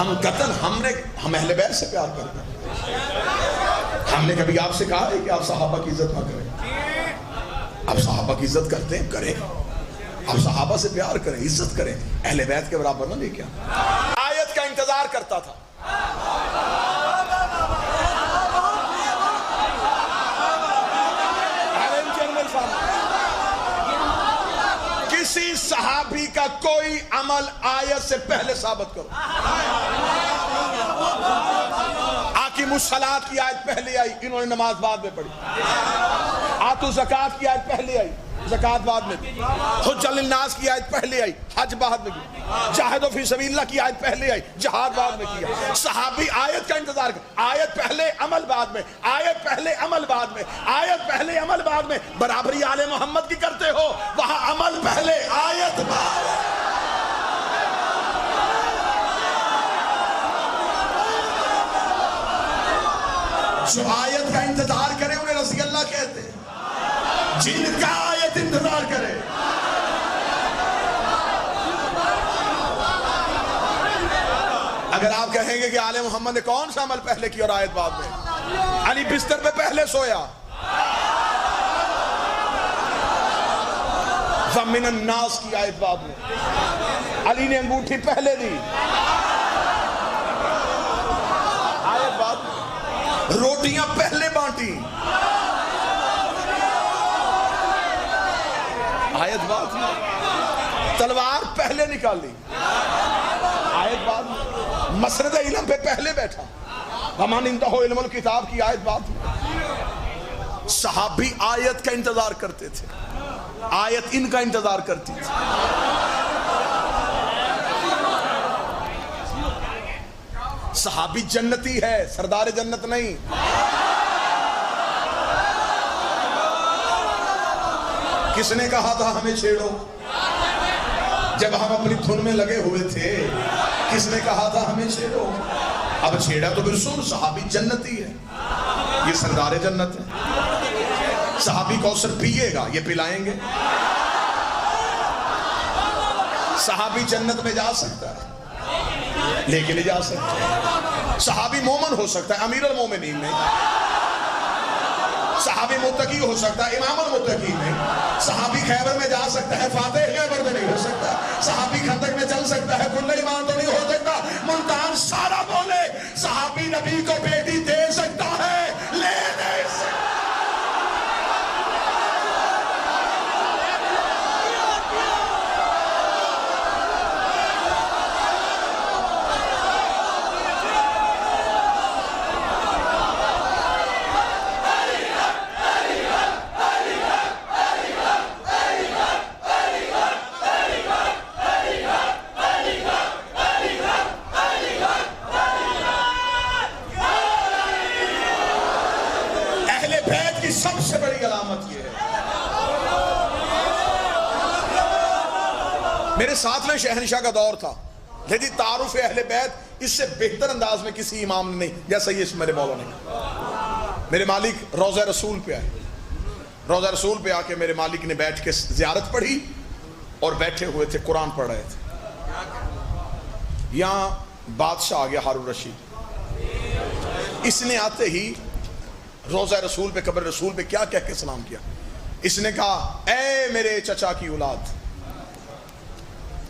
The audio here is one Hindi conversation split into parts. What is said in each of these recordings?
हम कतन हम अहले बैत से प्यार करते हैं। हमने कभी आपसे कहा है कि आप सहाबा की इज्जत ना करें? आप सहाबा की इज्जत करते हैं, करें। आप सहाबा से प्यार करें, इज्जत करें, अहले बैत के बराबर ना लेके आयत का इंतजार करता था। किसी सहाबी का कोई अमल आयत से पहले साबित करो। आकिमुस्सलात की आयत पहले आई, इन्होंने नमाज बाद में पढ़ी। आतु ज़कात की आयत पहले आई, ज़कात बाद में की। हुज्जत लिन्नास की आयत पहले आई, हज बाद में की। जाहिदू फी सबीलिल्लाह की आयत पहले आई, जिहाद बाद में किया। सहाबी आयत का इंतजार कर, आयत पहले अमल बाद में, आयत पहले अमल बाद में, आयत पहले अमल बाद में। बराबरी आले मोहम्मद की करते हो, वहां अमल पहले आयत बाद। जो आयत का इंतजार करे उन्हें रज़ी अल्लाह कहते हैं। जिनका आयत इंतजार करे, अगर आप कहेंगे कि आले मोहम्मद ने कौन सा अमल पहले किया और आयत बाद में? अली बिस्तर पे पहले सोया, ज़मीनन नास की आयत बाद में। अली ने अंगूठी पहले दी, आयत बाद में। रोटियां पहले बांटी, आयत बाद में। तलवार पहले निकाली, आयत बाद में। मसरद इल्म पे पहले बैठा, वमान इंतहो इल्मुल किताब की आयत बाद में। सहाबी आयत का इंतजार करते थे, आयत इनका इंतजार करती थी। सहाबी जन्नती है, सरदार जन्नत नहीं। किसने कहा था हमें छेड़ो? जब हम अपनी धुन में लगे हुए थे, किसने कहा था हमें छेड़ो? अब छेड़ा तो फिर सुन, सहाबी जन्नती है, ये सरदार जन्नत है। सहाबी कौसर पिएगा, ये पिलाएंगे। सहाबी जन्नत में जा सकता है, लेकिन नहीं जा सकता। सहाबी मोमन हो सकता है, अमीरुल मोमिनीन नहीं। सहाबी मुत्तकी हो सकता है, इमामुल मुत्तकीन नहीं। सहाबी खैबर में जा सकता है, फातेह खैबर में नहीं हो सकता। सहाबी खंदक में चल सकता है, कुल्ले ईमान तो नहीं हो सकता। मुल्तान सारा बोले, सहाबी नबी को बेटी दे सकता है, ले नहीं सकता। सबसे बड़ी अलामत यह है, मेरे साथ में शहनशाह का दौर था, लेकिन तारुफ अहले बैत इससे बेहतर अंदाज में किसी इमाम ने नहीं, जैसा ये मेरे मौला ने। मेरे मालिक रोज़ा रसूल पे आए, रोज़ा रसूल पे आके मेरे मालिक ने बैठ के ज़ियारत पढ़ी और बैठे हुए थे, कुरान पढ़ रहे थे। यहाँ बादशाह आ गया हारून रशीद। इसने आते ही रोज़ा रसूल पे, कब्र रसूल पे क्या कह के सलाम किया? इसने कहा, ए मेरे चचा की औलाद,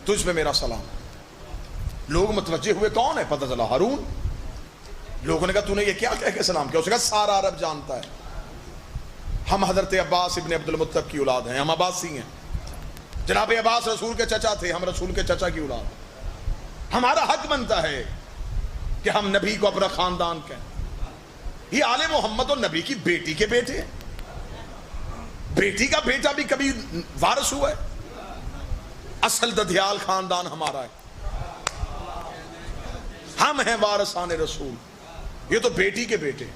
तुझ पे मेरा सलाम। लोग मुतवज्जे हुए, कौन है? पता चला हारून। लोगों ने कहा, तूने ये क्या कह के सलाम किया? उसने कहा, सारा अरब जानता है हम हजरत अब्बास इब्ने अब्दुल मुत्तलब की औलाद हैं, हम अब्बासी हैं। जनाब अब्बास रसूल के चचा थे, हम रसूल के चचा की औलाद। हमारा हक बनता है कि हम नबी को अपना खानदान कहें। ये आले मोहम्मद और नबी की बेटी के बेटे हैं। बेटी का बेटा भी कभी वारिस हुआ है? असल दधियाल खानदान हमारा है, हम हैं वारिसाने रसूल, ये तो बेटी के बेटे।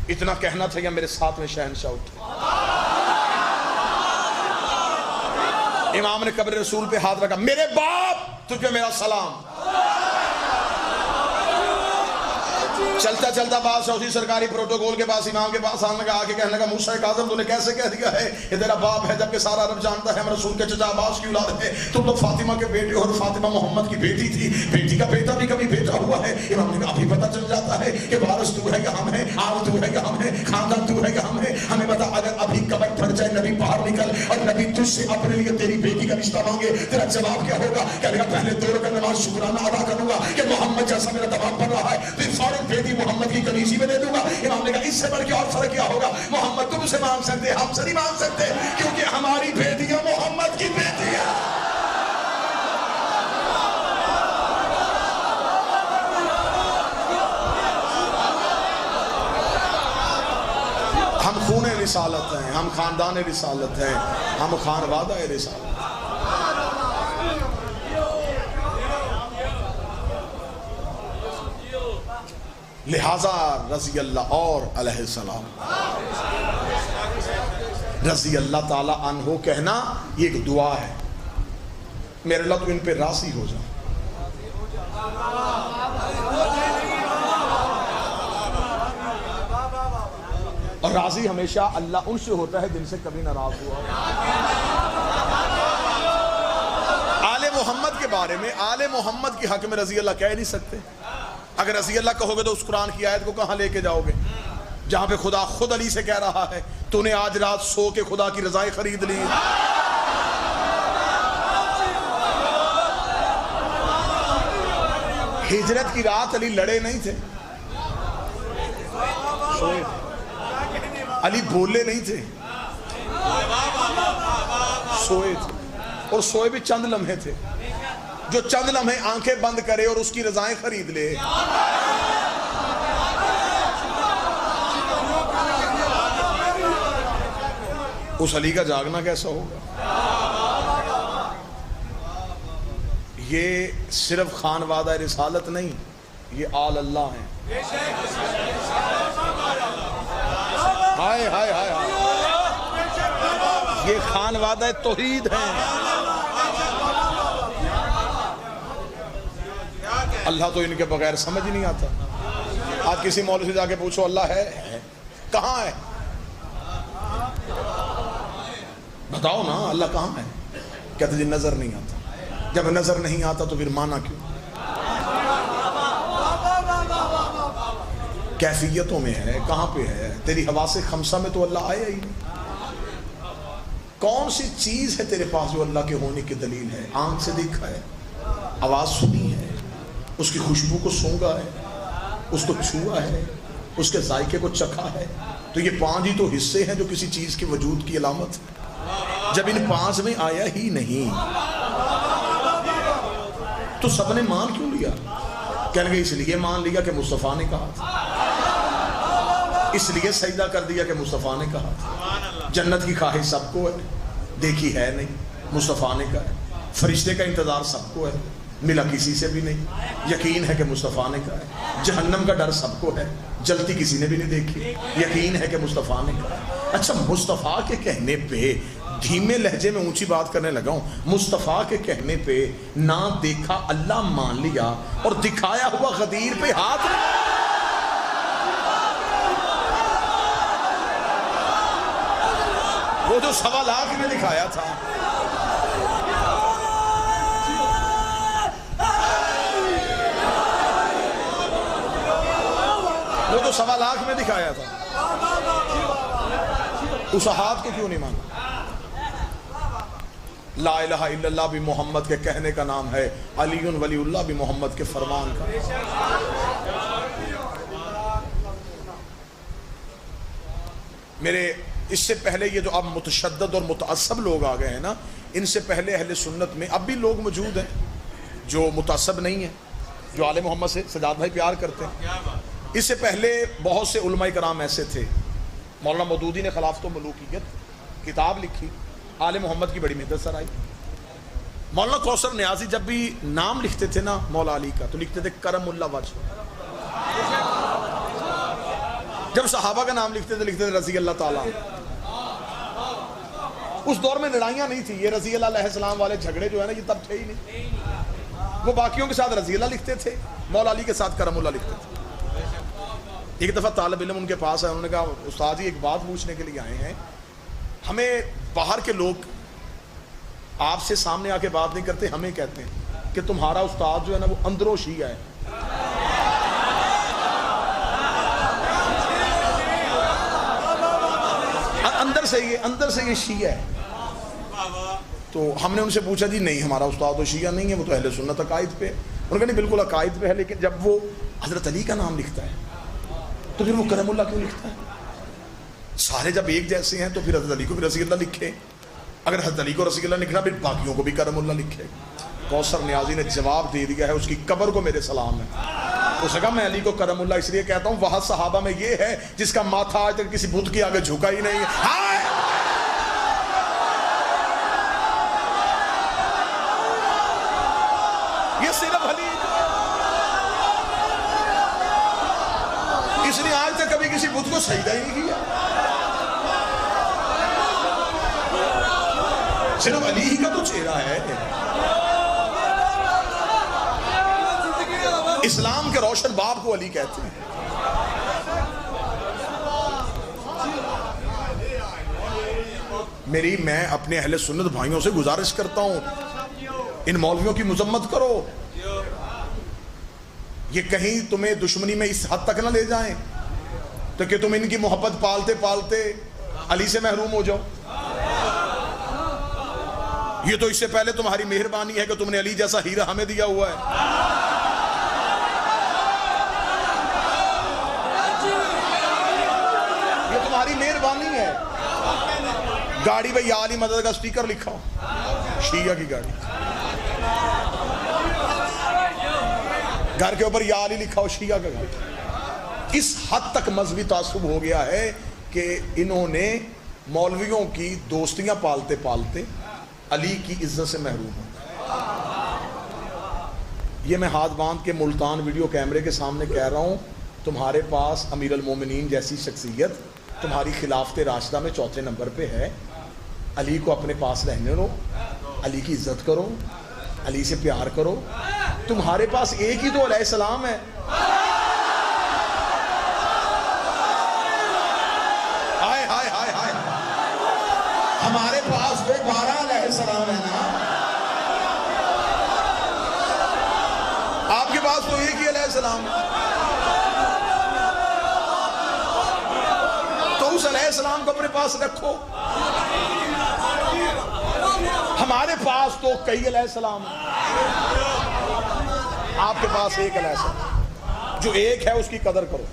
इतना कहना था या मेरे साथ में शहनशाह उठे। इमाम ने कब्र रसूल पे हाथ रखा, मेरे बाप तुझे मेरा सलाम। चलता चलता बादशाह उसी सरकारी प्रोटोकॉल के पास इमाम के पास आने लगा, आके कहने लगा मूसा काज़म तूने कैसे कह दिया है ये तेरा बाप है, जबकि सारा अरब जानता है हम रसूल के चचा अब्बास की औलाद है, तुम लोग फातिमा के बेटे और फातिमा मोहम्मद की बेटी थी, बेटी का बेटा भी कभी बेटा हुआ है। इमाम ने कहा अभी पता चल जाता है कि वारिस तू है या हम है, आल तू है या हम है, खानदान तू है या हम है, हमें बता अगर अभी कबर फट जाए नबी बाहर निकल और नबी तुझसे अपने लिए तेरी बेटी का रिश्ता मांगे, तेरा जवाब क्या होगा? कहेगा पहले 2 रकात नमाज शुक्राना अदा करूंगा कि मोहम्मद जैसा मेरा दबाव पड़ रहा है, फिर फौरन बेटी मोहम्मद की कमीजी में दे दूंगा। इमाम ने कहा इससे बढ़ के और फर्क क्या होगा? मोहम्मद तुमसे मांग सकते, हमसे नहीं मांग सकते, क्योंकि हमारी बेटियां मोहम्मद की बेटियां। हम खून रिसालत हैं, हम खानदान रिसालत हैं, हम खानवादा रिसालत। लिहाजा रजी अल्लाह और अलैहिस्सलाम रजी अल्लाह ताला अन्हो कहना ये एक दुआ है, मेरे अल्लाह तू इन पे राजी हो जा। और राजी हमेशा अल्लाह उनसे होता है जिनसे कभी नाराज हुआ। आले मोहम्मद के बारे में, आले मोहम्मद के हक में रजी अल्लाह कह नहीं सकते। अगर रजी अल्लाह कहोगे तो उस कुरान की आयत को कहां लेके जाओगे जहां पे खुदा खुद अली से कह रहा है तूने आज रात सो के खुदा की रजाएं खरीद ली। हिजरत की रात अली लड़े नहीं थे, सोए थे। अली बोले नहीं थे, सोए थे। और सोए भी चंद लम्हे थे। जो चंद लम्हे आंखें बंद करे और उसकी रजाएं खरीद ले, उस अली का जागना कैसा होगा? ये सिर्फ खानवादा रिसालत नहीं, ये आल अल्लाह है। हाय हाय हाय हाय, ये खानवादा तौहीद है। अल्लाह तो इनके बगैर समझ ही नहीं आता। आज किसी मौलवी से जाके पूछो अल्लाह है कहाँ है, बताओ ना अल्लाह कहाँ है, कहते जी नजर नहीं आता। जब नजर नहीं आता तो फिर माना क्यों? कैफियतों में है, कहाँ पे है? तेरी हवा से खमसा में तो अल्लाह आया ही नहीं। कौन सी चीज है तेरे पास जो अल्लाह के होने की दलील है? आंख से देखा है, आवाज सुनी है, उसकी खुशबू को सूंघा है, उसको छुआ है, उसके जायके को चखा है। तो ये 5 ही तो हिस्से हैं जो किसी चीज के वजूद की अलामत है। जब इन 5 में आया ही नहीं तो सबने मान क्यों लिया? कहने लगे इसलिए मान लिया कि मुस्तफ़ा ने कहा था, इसलिए सजदा कर दिया कि मुस्तफ़ा ने कहा था। जन्नत की ख्वाहिश सबको है, देखी है नहीं, मुस्तफ़ा ने कहा है। फरिश्ते का इंतजार सबको है, मिला किसी से भी नहीं, यकीन है कि मुस्तफ़ा ने कहा है। जहन्नम का डर सबको है, जलती किसी ने भी नहीं देखी, यकीन है कि मुस्तफ़ा ने कहा है। अच्छा, मुस्तफ़ा के कहने पे धीमे लहजे में ऊंची बात करने लगा हूं। मुस्तफ़ा के कहने पे ना देखा अल्लाह मान लिया और दिखाया हुआ गदीर पे हाथ। वो जो 1.25 लाख में दिखाया था, वो जो 1.25 लाख में दिखाया था, उस हाथ को क्यों नहीं माना? ला इलाहा इल्लल्लाह भी मोहम्मद के कहने का नाम है, अलीउन वलीउल्लाह भी मोहम्मद के फरमान का। मेरे इससे पहले ये जो अब मुतशद्दद और मुतअस्सब लोग आ गए हैं ना, इनसे पहले अहले सुन्नत में अब भी लोग मौजूद हैं जो मुतअस्सब नहीं है, जो आले मोहम्मद से सजाद भाई प्यार करते हैं। इससे पहले बहुत से उलमाए कराम ऐसे थे। मौलाना मौदूदी ने खिलाफत मलूकियत किताब लिखी, आले मोहम्मद की बड़ी मेहनत सर आई। मौलाना कौसर न्याजी जब भी नाम लिखते थे ना मौला अली का, तो लिखते थे करमुल्ला वजह। जब सहाबा का नाम लिखते थे रजी अल्लाह ताला। उस दौर में लड़ाइयाँ नहीं थी, ये रजी अल्लाह अलैहिस्सलाम वाले झगड़े जो है ना, ये तब थे ही नहीं। वो बाकियों के साथ रजी अल्लाह लिखते थे, मौला अली के साथ करमुल्ला लिखते थे। एक दफ़ा तालिब इल्म उनके पास है, उन्होंने कहा उस्ताद जी एक बात पूछने के लिए आए हैं, हमें बाहर के लोग आपसे सामने आके बात नहीं करते, हमें कहते हैं कि तुम्हारा उस्ताद जो है ना वो अंदरों शिया है। अंदर से ये शिया है। तो हमने उनसे पूछा जी नहीं हमारा उस्ताद तो शिया नहीं है, वो तो अहले सुन्नत अकायद पे। उन्होंने कहा नहीं बिल्कुल अकायद पे है, लेकिन जब वो हजरत अली का नाम लिखता है तो फिर वो करमुल्लाह क्यों लिखता है? सारे जब एक जैसे हैं तो फिर हजरत अली को भी रज़ी अल्लाह लिखे, अगर हजरत अली को रज़ी अल्लाह लिखना फिर बाकियों को भी करमुल्लाह लिखे। कौसर नियाजी ने जवाब दे दिया है, उसकी कब्र को मेरे सलाम है। उसने कहा मैं अली को करमुल्लाह इसलिए कहता हूँ वहां सहाबा में ये है जिसका माथा आज तक किसी बुत के आगे झुका ही नहीं है। ये सिर्फ अली, इसने आज तक कभी किसी बुत को सजदा ही नहीं किया, सिर्फ अली ही का तो चेहरा है। इस्लाम के रोशन बाप को अली कहते हैं। मैं अपने अहले सुन्नत भाइयों से गुजारिश करता हूं, इन मौलवियों की मुजम्मत करो, ये कहीं तुम्हें दुश्मनी में इस हद तक ना ले जाएं तो कि तुम इनकी मोहब्बत पालते पालते अली से महरूम हो जाओ। ये तो इससे पहले तुम्हारी मेहरबानी है कि तुमने अली जैसा हीरा हमें दिया हुआ है। ये तुम्हारी मेहरबानी है। गाड़ी पे या अली मदद का स्टिकर लिखा हो, शिया की गाड़ी, घर के ऊपर या अली लिखा हो, शिया का घर। इस हद तक मजहबी तासुब हो गया है कि इन्होंने मौलवियों की दोस्तियां पालते पालते अली की इज्जत से महरूम हो। ये मैं हाथ बांध के मुल्तान वीडियो कैमरे के सामने कह रहा हूं, तुम्हारे पास अमीर अल मोमिनीन जैसी शख्सियत तुम्हारी खिलाफत राशिदा में चौथे नंबर पे है। अली को अपने पास रहने दो, अली की इज्जत करो, अली से प्यार करो। तुम्हारे पास एक ही तो अलैहिस्सलाम है। हाय हाय हाय हाय, हमारे पास तो 12 अलैहिस्सलाम है ना, आपके पास तो एक ही अलैहिस्सलाम है। तो उस अलैहिस्सलाम को अपने पास रखो। हमारे पास तो कई अलैहिस्सलाम है, आपके पास एक अलैहिस्सलाम। जो एक है उसकी कदर करो,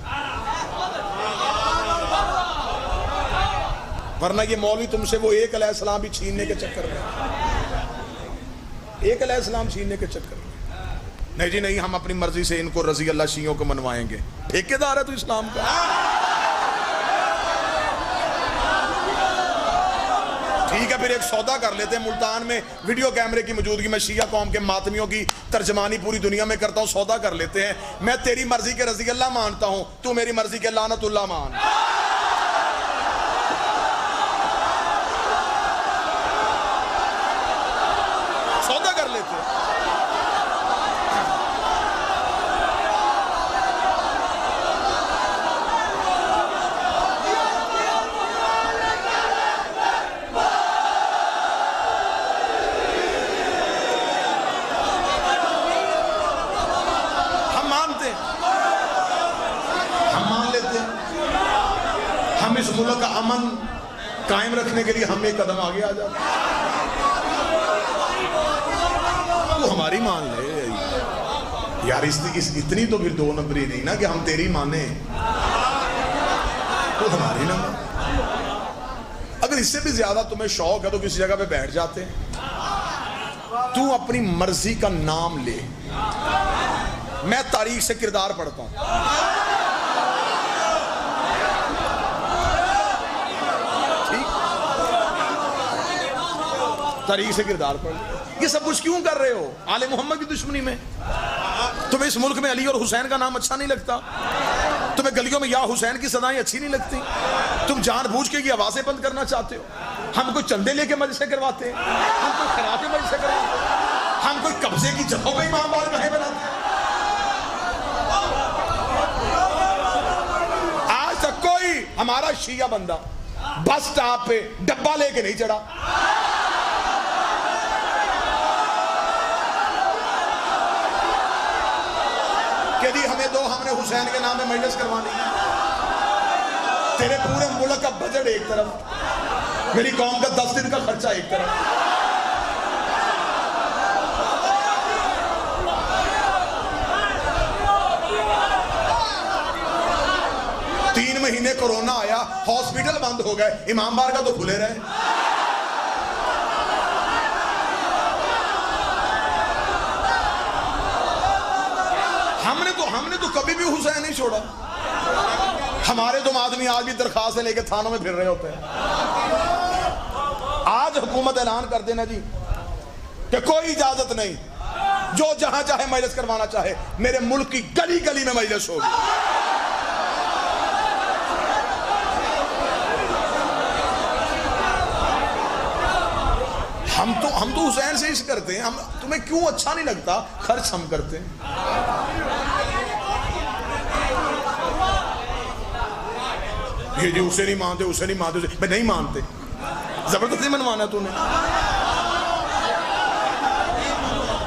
वरना ये मौलवी तुमसे वो एक अलैहिस्सलाम भी छीनने के चक्कर में, एक अलैहिस्सलाम छीनने के चक्कर में। नहीं जी नहीं, हम अपनी मर्जी से इनको रजी अल्लाह शियों को मनवाएंगे। ठेकेदार है तो इस्लाम का। ठीक है, फिर एक सौदा कर लेते हैं। मुल्तान में वीडियो कैमरे की मौजूदगी में शिया कौम के मातमियों की तर्जमानी पूरी दुनिया में करता हूं। सौदा कर लेते हैं, मैं तेरी मर्जी के रजी अल्लाह मानता हूं, तू मेरी मर्जी के लानतुल्लाह मान। सौदा कर लेते हैं। इस मुल्क का अमन कायम रखने के लिए हम एक कदम आगे आ जाते, तो हमारी मान ले यार। इतनी तो फिर 2 नंबरी नहीं ना कि हम तेरी माने तो हमारी ना मान। अगर इससे भी ज्यादा तुम्हें शौक है तो किसी जगह पे बैठ जाते हैं। तू अपनी मर्जी का नाम ले, मैं तारीख से किरदार पढ़ता हूं। तारीख से किरदार पढ़। ये सब कुछ क्यों कर रहे हो? आले मोहम्मद की दुश्मनी में। तुम्हें इस मुल्क में अली और हुसैन का नाम अच्छा नहीं लगता? तुम्हें गलियों में या हुसैन की सदाएं अच्छी नहीं लगती? तुम जानबूझ के ये आवाजें बंद करना चाहते हो। हम कोई चंदे लेके मजलिसें करवाते हैं, हम कोई खराबे मजलिसें करवाते हैं, हम कोई कब्जे की जगहों पे इमाम बारगाहें बनाते हैं। हमारा शिया बंदा बस स्टॉप पे डब्बा लेके नहीं चढ़ा, कि जी हमें दो, हमने हुसैन के नाम में मजलिस करवानी है। तेरे पूरे मुल्क का बजट एक तरफ, मेरी कौम का 10 दिन का खर्चा एक तरफ। 3 महीने कोरोना आया, हॉस्पिटल बंद हो गए, इमाम बार का तो खुले रहे। हमने तो कभी भी हुसैन नहीं छोड़ा। हमारे तुम आदमी आज भी दरखास्त लेके थानों में फिर रहे होते हैं। आज हुकूमत ऐलान कर देना जी कि कोई इजाजत नहीं, जो जहां चाहे मजलिस करवाना चाहे, मेरे मुल्क की गली गली में मजलिस होगी। हम तो हुसैन से इस करते हैं। हम तुम्हें क्यों अच्छा नहीं लगता? खर्च हम करते हैं। ये जी उसे नहीं मानते, उसे नहीं मानते, उसे मैं नहीं मानते, जबरदस्ती मनवाना तूने।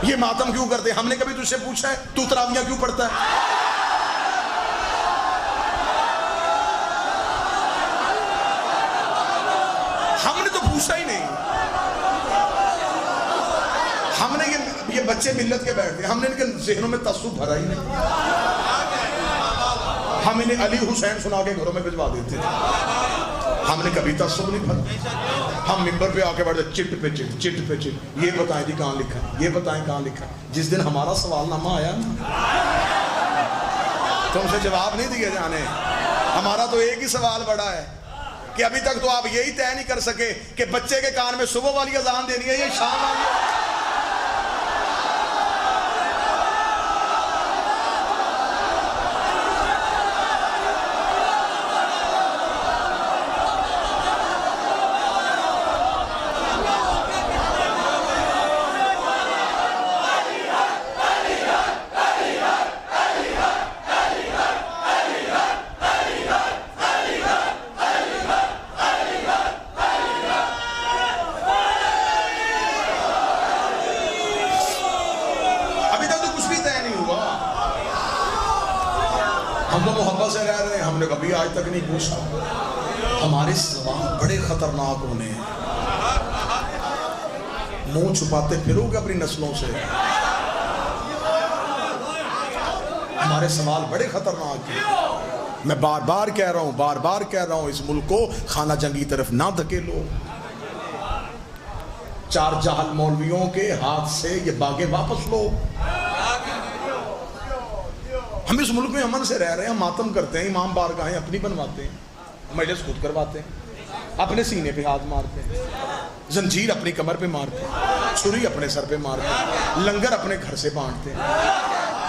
ये मातम क्यों करते? हमने कभी तुझसे पूछा है तू तरावियां क्यों पढ़ता है? हमने तो पूछा ही नहीं। हमने ये बच्चे मिल्लत के बैठते, हमने इनके ज़हनों में तस्सुब भरा ही नहीं। हम इन्हें अली हुसैन सुना के घरों में भिजवा देते थे। हमने कभी तस्सुब नहीं भरा। हम मिंबर पे आके बैठते, चिट पे चिट, चिट पे चिट, ये बताएं जी कहाँ लिखा है, ये बताएं कहाँ लिखा है। जिस दिन हमारा सवालनामा आया ना, तुमसे जवाब नहीं दिए जाने। हमारा तो एक ही सवाल बड़ा है कि अभी तक तो आप यही तय नहीं कर सके कि बच्चे के कान में सुबह वाली अजान देनी है या शाम वाली। हम तो मोहब्बत से रह रहे हैं, हमने कभी आज तक नहीं पूछा। हमारे सवाल बड़े खतरनाक होने हैं। मुंह छुपाते फिरोगे अपनी नस्लों से। हमारे सवाल बड़े खतरनाक हैं। मैं बार बार कह रहा हूं, बार बार कह रहा हूं, इस मुल्क को खाना जंगी तरफ ना धकेलो। 4 जाहल मौलवियों के हाथ से ये बागे वापस लो। हम इस मुल्क में अमन से रह रहे हैं, हम मातम करते हैं, इमाम बारगाहें अपनी बनवाते हैं, मजलिस खुद करवाते हैं, अपने सीने पे हाथ मारते हैं, जंजीर अपनी कमर पे मारते हैं, छुरी अपने सर पे मारते हैं, लंगर अपने घर से बांटते हैं।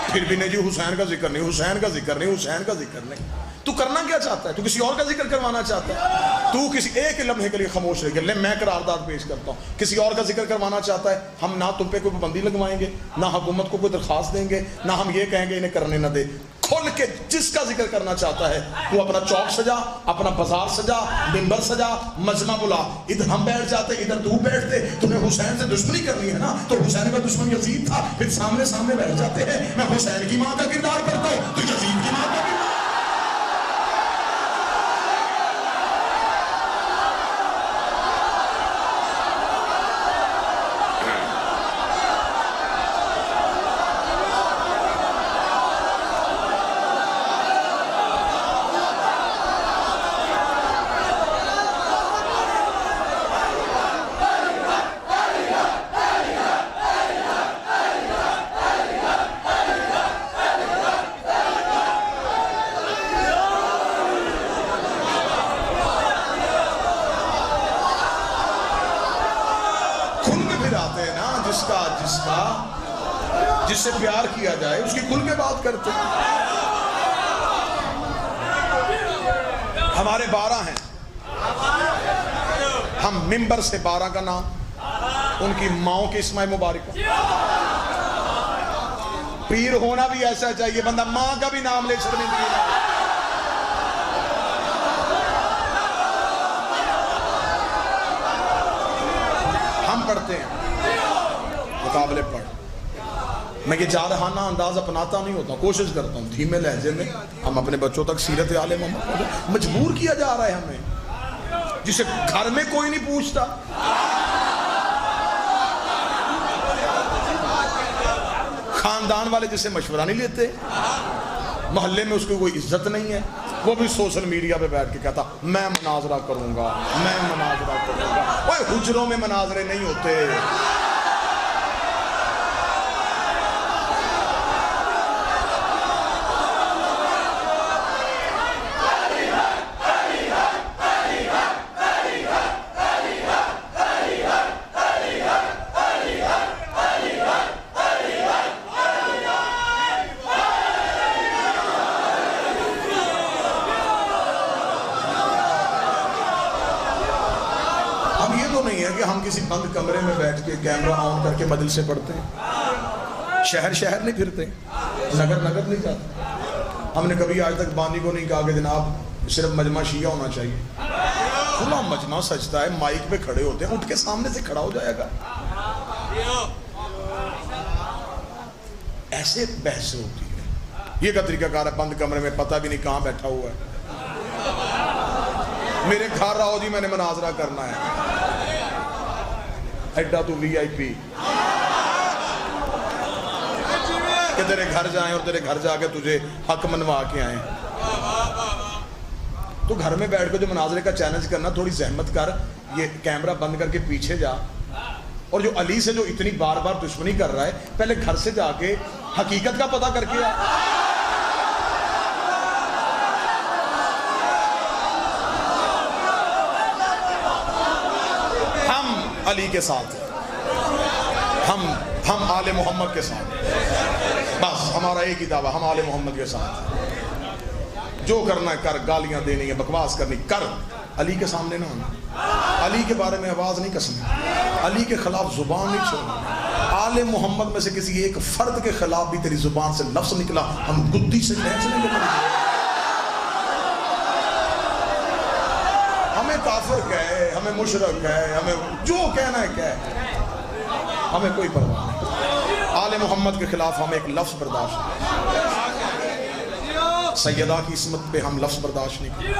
फिर भी नहीं जी हुसैन का जिक्र नहीं, हुसैन का जिक्र नहीं, हुसैन का जिक्र नहीं। तू करना क्या चाहता है? तू किसी और का जिक्र करवाना चाहता है? तू किसी एक लम्हे के लिए खामोश रह गया। मैं करारदाद पेश करता हूँ, किसी और का जिक्र करवाना चाहता है, हम ना तुम पे कोई पाबंदी लगवाएंगे, ना हुकूमत को कोई दरखास्त देंगे, ना हम ये कहेंगे इन्हें करने ना दे। खुल के जिसका जिक्र करना चाहता है तू अपना चौक सजा, अपना बाजार सजा, मिंबर सजा, मजमा बुला। इधर हम बैठ जाते, इधर तू बैठते। तुम्हें हुसैन से दुश्मनी करनी है ना, तो हुसैन का दुश्मन यजीद था, फिर सामने सामने बैठ जाते हैं। मैं हुसैन की माँ का किरदार करता हूँ, तो यजीद की माँ का किरदार। जिससे प्यार किया जाए उसकी खुल के बात करते हैं। हमारे 12 हैं, हम मिंबर से 12 का नाम, उनकी माओ की इस्माए मुबारक। पीर होना भी ऐसा चाहिए, बंदा मां का भी नाम ले शर्मिंदगी। मुकाबले पढ़। मैं ये जारहाना अंदाज अपनाता नहीं होता, कोशिश करता हूँ धीमे लहजे में हम अपने बच्चों तक सीरत आले मोहम्मद। मजबूर किया जा रहा है हमें, जिसे घर में कोई नहीं पूछता, खानदान वाले जिसे मशवरा नहीं लेते, मोहल्ले में उसकी कोई इज्जत नहीं है, वो भी सोशल मीडिया पे बैठ के कहता मैं मनाजरा करूंगा, मैं मनाजरा करूंगा। ओए हुजरों में मनाजरे नहीं होते। हम किसी बंद कमरे में बैठ के कैमरा ऑन करके मजलिस से पढ़ते हैं, शहर शहर नहीं फिरते, नगर नगर नहीं जाते। हमने कभी आज तक बानी को नहीं कहा कि जनाब सिर्फ मजमा शिया होना चाहिए। खुला मजमा सजता है, माइक पे खड़े होते हैं, उठ के सामने से खड़ा हो जाएगा। ऐसे बहस होती है। ये का तरीकाकार है, बंद कमरे में पता भी नहीं कहां बैठा हुआ है। मेरे घर आओ जी, मैंने मनाजरा करना है। एड्डा तू VIP कि तेरे घर जाएं और तेरे घर जाके तुझे हक मनवा के आए। तो घर में बैठ कर जो मनाजरे का चैलेंज करना, थोड़ी जहमत कर, ये कैमरा बंद करके पीछे जा, और जो अली से जो इतनी बार बार दुश्मनी कर रहा है, पहले घर से जाके हकीकत का पता करके आ। अली के साथ, हम आले मोहम्मद के साथ, बस हमारा एक ही दावा, हम आले मोहम्मद के साथ। जो करना है कर, गालियां देनी है, बकवास करनी कर, अली के सामने ना होना। अली के बारे में आवाज नहीं कसनी, अली के खिलाफ जुबान नहीं छोड़नी। आले मोहम्मद में से किसी एक फर्द के खिलाफ भी तेरी जुबान से लफ्ज निकला, हम गुद्दी से बहस नहीं करेंगे। हमें काफिर कहे, हमें मुशरक है, हमें जो कहना है कहे, हमें कोई परवाह नहीं। आले मोहम्मद के खिलाफ हम एक लफ्ज बर्दाश्त नहीं, सैयदा की इस्मत पे हम लफ्ज बर्दाश्त नहीं करें।